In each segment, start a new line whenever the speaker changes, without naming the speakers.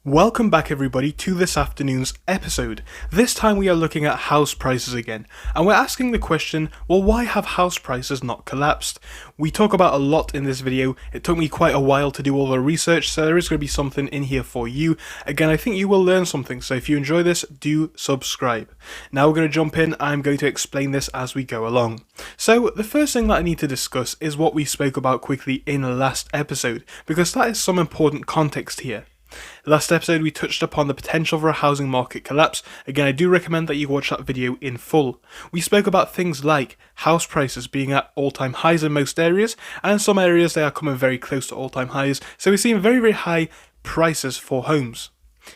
Welcome back everybody to this afternoon's episode. This time we are looking at house prices again, and we're asking the question, well, why have house prices not collapsed? We talk about a lot in this video. It took me quite a while to do all the research, so there is going to be something in here for you. Again, I think you will learn something, so if you enjoy this, do subscribe. Now we're going to jump in. I'm going to explain this as we go along. So the first thing that I need to discuss is what we spoke about quickly in the last episode, because that is some important context here. Last episode we touched upon the potential for a housing market collapse. Again, I do recommend that you watch that video in full. We spoke about things like house prices being at all-time highs in most areas, and in some areas they are coming very close to all-time highs, so we're seeing very, very high prices for homes.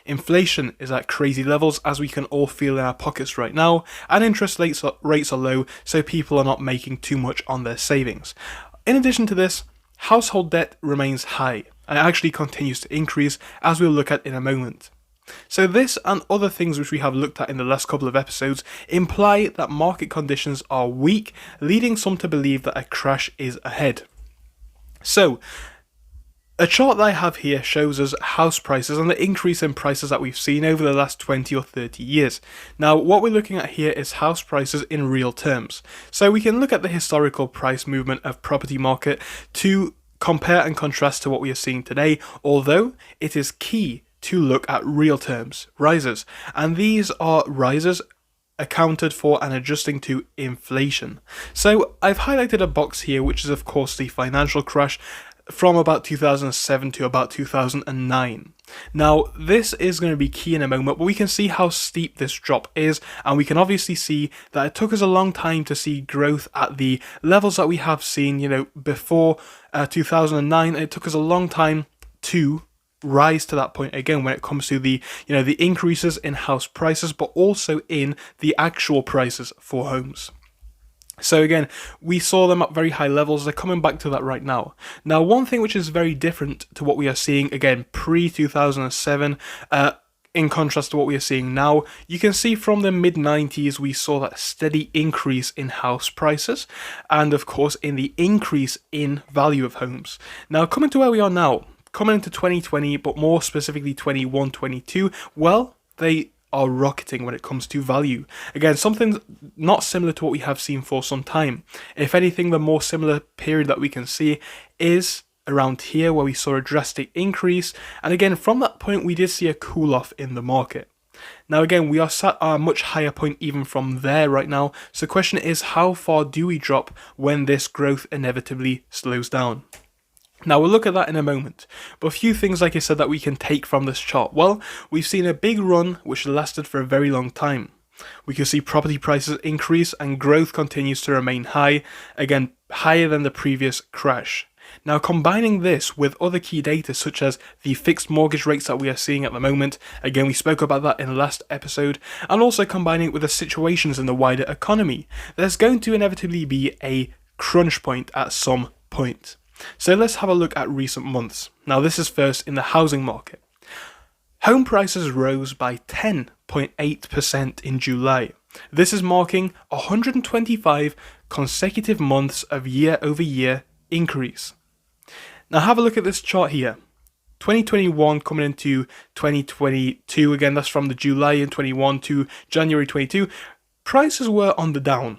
Inflation is at crazy levels, as we can all feel in our pockets right now, and interest rates are low, so people are not making too much on their savings. In addition to this, household debt remains high, and it actually continues to increase, as we'll look at in a moment. So this and other things which we have looked at in the last couple of episodes imply that market conditions are weak, leading some to believe that a crash is ahead. So, a chart that I have here shows us house prices and the increase in prices that we've seen over the last 20 or 30 years. Now, what we're looking at here is house prices in real terms. So we can look at the historical price movement of property market to compare and contrast to what we are seeing today, although it is key to look at real terms, rises. And these are rises accounted for and adjusting to inflation. So I've highlighted a box here, which is of course the financial crash from about 2007 to about 2009. Now, this is going to be key in a moment, but we can see how steep this drop is, and we can obviously see that it took us a long time to see growth at the levels that we have seen, before 2009. It took us a long time to rise to that point again when it comes to the increases in house prices, but also in the actual prices for homes. So again, we saw them at very high levels. They're coming back to that right now. Now, one thing which is very different to what we are seeing, again, pre-2007, in contrast to what we are seeing now, you can see from the mid-90s we saw that steady increase in house prices, and of course in the increase in value of homes. Now, coming to where we are now, coming into 2020, but more specifically 21, 22, well, they are rocketing when it comes to value. Again, something not similar to what we have seen for some time. If anything, the more similar period that we can see is around here, where we saw a drastic increase, and again from that point we did see a cool off in the market. Now again, we are sat at a much higher point even from there right now, so the question is, how far do we drop when this growth inevitably slows down? Now we'll look at that in a moment, but a few things, like I said, that we can take from this chart. Well, we've seen a big run which lasted for a very long time. We can see property prices increase and growth continues to remain high, again higher than the previous crash. Now, combining this with other key data such as the fixed mortgage rates that we are seeing at the moment, again we spoke about that in the last episode, and also combining it with the situations in the wider economy, there's going to inevitably be a crunch point at some point. So let's have a look at recent months. Now this is first in the housing market. Home prices rose by 10.8% in July. This is marking 125 consecutive months of year-over-year increase. Now have a look at this chart here. 2021 coming into 2022, again that's from the July in 21 to January 22, prices were on the down.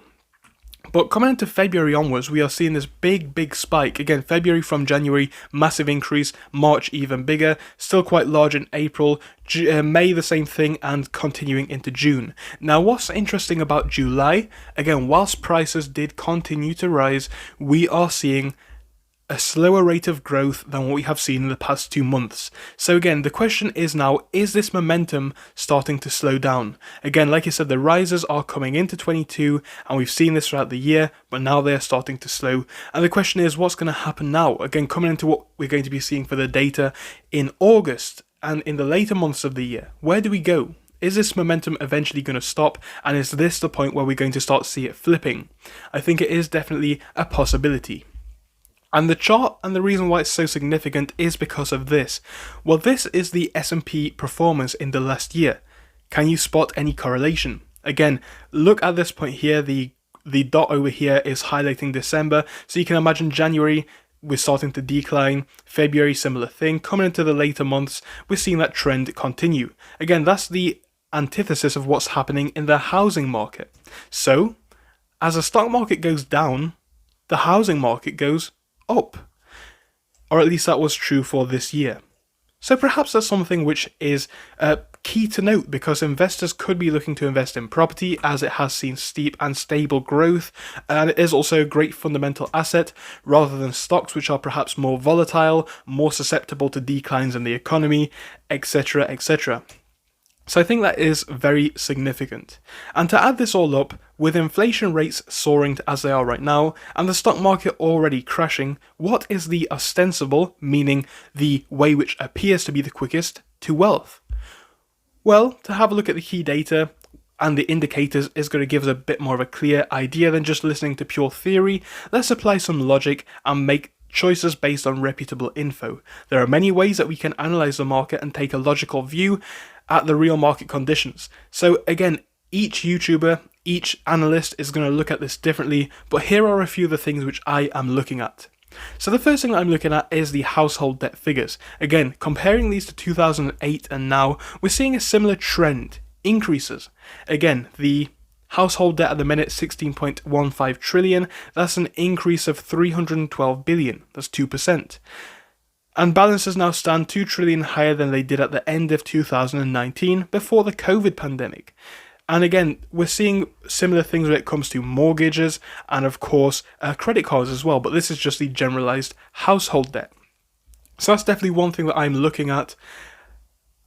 But coming into February onwards, we are seeing this big spike. Again, February from January, massive increase. March even bigger. Still quite large in April. May the same thing, and continuing into June. Now, what's interesting about July, again, whilst prices did continue to rise, we are seeing a slower rate of growth than what we have seen in the past 2 months. So again, the question is now, is this momentum starting to slow down? Again, like I said, the rises are coming into 22, and we've seen this throughout the year, but now they're starting to slow. And the question is, what's going to happen now? Again, coming into what we're going to be seeing for the data in August and in the later months of the year, where do we go? Is this momentum eventually going to stop, and is this the point where we're going to start to see it flipping? I think it is definitely a possibility. And the chart, and the reason why it's so significant, is because of this. Well, this is the S&P performance in the last year. Can you spot any correlation? Again, look at this point here. The dot over here is highlighting December, so you can imagine January we're starting to decline. February, similar thing. Coming into the later months, we're seeing that trend continue. Again, that's the antithesis of what's happening in the housing market. So, as the stock market goes down, the housing market goes up. Or at least that was true for this year. So perhaps that's something which is key to note, because investors could be looking to invest in property as it has seen steep and stable growth, and it is also a great fundamental asset rather than stocks which are perhaps more volatile, more susceptible to declines in the economy, etc., etc. So I think that is very significant. And to add this all up, with inflation rates soaring as they are right now, and the stock market already crashing, what is the ostensible, meaning the way which appears to be the quickest, to wealth? Well, to have a look at the key data and the indicators is going to give us a bit more of a clear idea than just listening to pure theory. Let's apply some logic and make choices based on reputable info. There are many ways that we can analyze the market and take a logical view at the real market conditions. So again, each YouTuber, each analyst is going to look at this differently, but here are a few of the things which I am looking at. So the first thing that I'm looking at is the household debt figures. Again, comparing these to 2008 and now, we're seeing a similar trend, increases. Again, the household debt at the minute, 16.15 trillion, that's an increase of 312 billion, that's 2%. And balances now stand 2 trillion higher than they did at the end of 2019 before the COVID pandemic. And again, we're seeing similar things when it comes to mortgages and of course credit cards as well, but this is just the generalized household debt. So that's definitely one thing that I'm looking at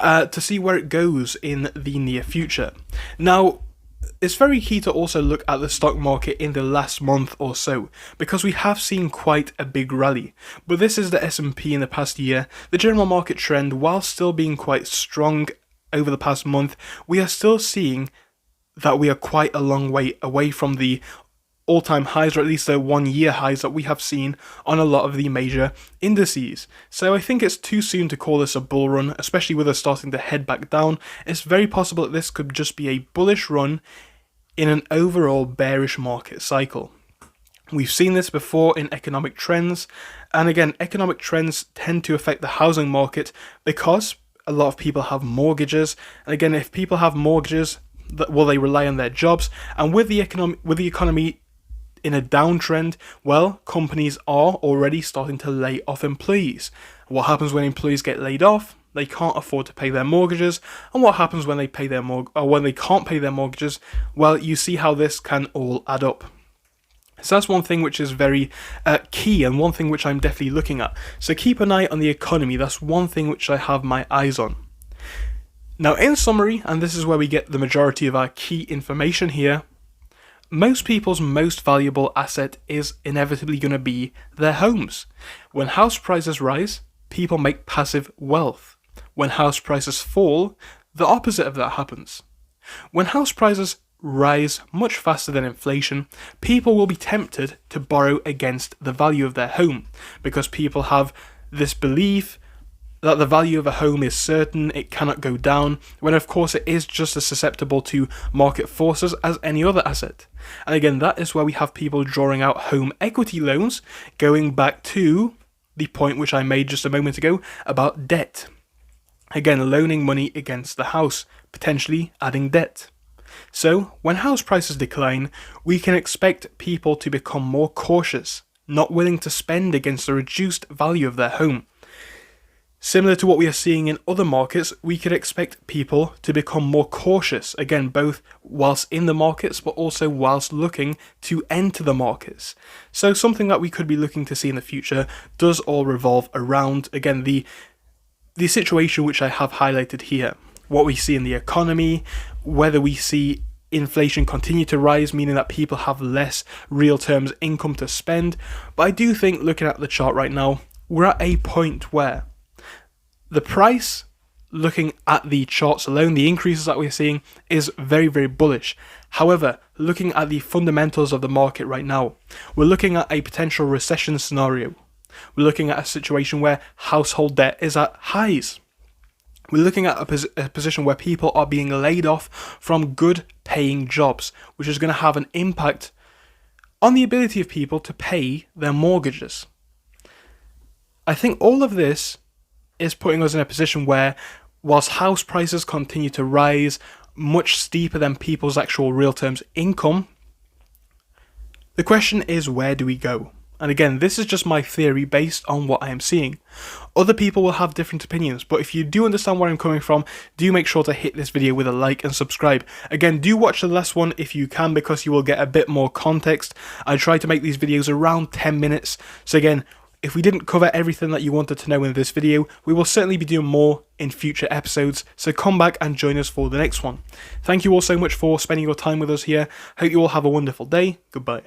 to see where it goes in the near future. Now, it's very key to also look at the stock market in the last month or so, because we have seen quite a big rally. But this is the S&P in the past year. The general market trend, while still being quite strong over the past month, we are still seeing that we are quite a long way away from the all-time highs, or at least the one-year highs that we have seen on a lot of the major indices. So I think it's too soon to call this a bull run, especially with us starting to head back down. It's very possible that this could just be a bullish run in an overall bearish market cycle. We've seen this before in economic trends, and again, economic trends tend to affect the housing market because a lot of people have mortgages, and again, if people have mortgages, they rely on their jobs, and with the economy in a downtrend, well, companies are already starting to lay off employees. What happens when employees get laid off? They can't afford to pay their mortgages, and what happens when they when they can't pay their mortgages? Well, you see how this can all add up. So that's one thing which is very key, and one thing which I'm definitely looking at. So keep an eye on the economy. That's one thing which I have my eyes on. Now, in summary, and this is where we get the majority of our key information here, most people's most valuable asset is inevitably going to be their homes. When house prices rise, people make passive wealth. When house prices fall, the opposite of that happens. When house prices rise much faster than inflation, people will be tempted to borrow against the value of their home, because people have this belief that the value of a home is certain, it cannot go down, when of course it is just as susceptible to market forces as any other asset. And again, that is where we have people drawing out home equity loans, going back to the point which I made just a moment ago about debt. Again, loaning money against the house, potentially adding debt. So, when house prices decline, we can expect people to become more cautious, not willing to spend against the reduced value of their home. Similar to what we are seeing in other markets, we could expect people to become more cautious, again, both whilst in the markets, but also whilst looking to enter the markets. So something that we could be looking to see in the future does all revolve around, again, the situation which I have highlighted here. What we see in the economy, whether we see inflation continue to rise, meaning that people have less real terms income to spend. But I do think, looking at the chart right now, we're at a point where the price, looking at the charts alone, the increases that we're seeing is very, very bullish. However, looking at the fundamentals of the market right now, we're looking at a potential recession scenario. We're looking at a situation where household debt is at highs. We're looking at a position where people are being laid off from good paying jobs, which is going to have an impact on the ability of people to pay their mortgages. I think all of this is putting us in a position where, whilst house prices continue to rise much steeper than people's actual real terms income, the question is, where do we go? And again, this is just my theory based on what I am seeing. Other people will have different opinions, but if you do understand where I'm coming from, do make sure to hit this video with a like and subscribe. Again, do watch the last one if you can, because you will get a bit more context. I try to make these videos around 10 minutes, so again, if we didn't cover everything that you wanted to know in this video, we will certainly be doing more in future episodes, so come back and join us for the next one. Thank you all so much for spending your time with us here. Hope you all have a wonderful day. Goodbye.